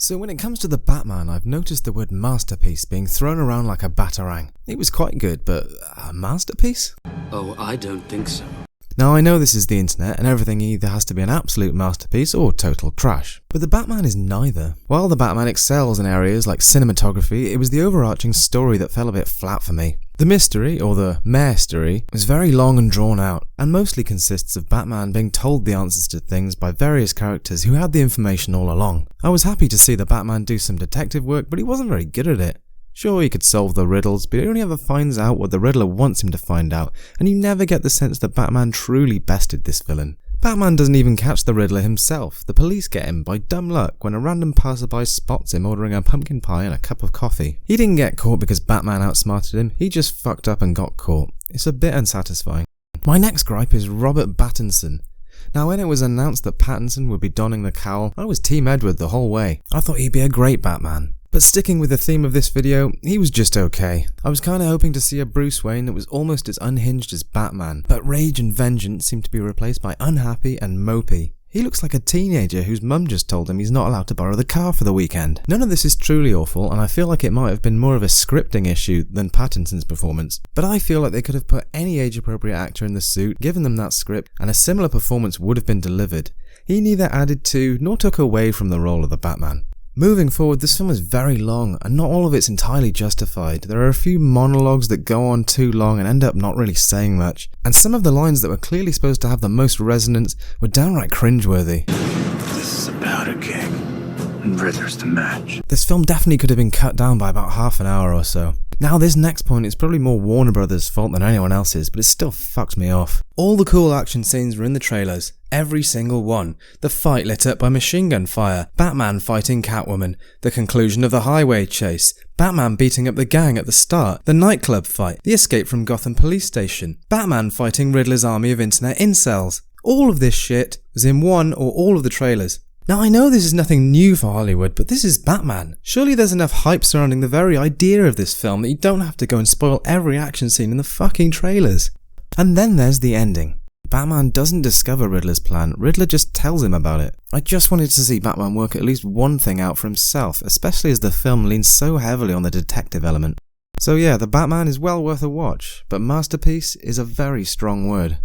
So when it comes to the Batman, I've noticed the word masterpiece being thrown around like a batarang. It was quite good, but a masterpiece? Oh, I don't think so. Now I know this is the internet and everything either has to be an absolute masterpiece or total trash, but the Batman is neither. While the Batman excels in areas like cinematography, it was the overarching story that fell a bit flat for me. The mystery, or the mastery, is very long and drawn out, and mostly consists of Batman being told the answers to things by various characters who had the information all along. I was happy to see the Batman do some detective work, but he wasn't very good at it. Sure, he could solve the riddles, but he only ever finds out what the Riddler wants him to find out, and you never get the sense that Batman truly bested this villain. Batman doesn't even catch the Riddler himself. The police get him by dumb luck when a random passerby spots him ordering a pumpkin pie and a cup of coffee. He didn't get caught because Batman outsmarted him, he just fucked up and got caught. It's a bit unsatisfying. My next gripe is Robert Pattinson. Now when it was announced that Pattinson would be donning the cowl, I was Team Edward the whole way. I thought he'd be a great Batman. But sticking with the theme of this video, he was just okay. I was kinda hoping to see a Bruce Wayne that was almost as unhinged as Batman, but rage and vengeance seemed to be replaced by unhappy and mopey. He looks like a teenager whose mum just told him he's not allowed to borrow the car for the weekend. None of this is truly awful, and I feel like it might have been more of a scripting issue than Pattinson's performance. But I feel like they could have put any age-appropriate actor in the suit, given them that script, and a similar performance would have been delivered. He neither added to nor took away from the role of the Batman. Moving forward, this film is very long, and not all of it's entirely justified. There are a few monologues that go on too long and end up not really saying much, and some of the lines that were clearly supposed to have the most resonance were downright cringeworthy. This is about a king, and Riddler's the match. This film definitely could have been cut down by about half an hour or so. Now this next point is probably more Warner Brothers' fault than anyone else's, but it still fucked me off. All the cool action scenes were in the trailers. Every single one. The fight lit up by machine gun fire, Batman fighting Catwoman, the conclusion of the highway chase, Batman beating up the gang at the start, the nightclub fight, the escape from Gotham Police Station, Batman fighting Riddler's army of internet incels. All of this shit was in one or all of the trailers. Now I know this is nothing new for Hollywood, but this is Batman. Surely there's enough hype surrounding the very idea of this film that you don't have to go and spoil every action scene in the fucking trailers. And then there's the ending. Batman doesn't discover Riddler's plan, Riddler just tells him about it. I just wanted to see Batman work at least one thing out for himself, especially as the film leans so heavily on the detective element. So yeah, the Batman is well worth a watch, but masterpiece is a very strong word.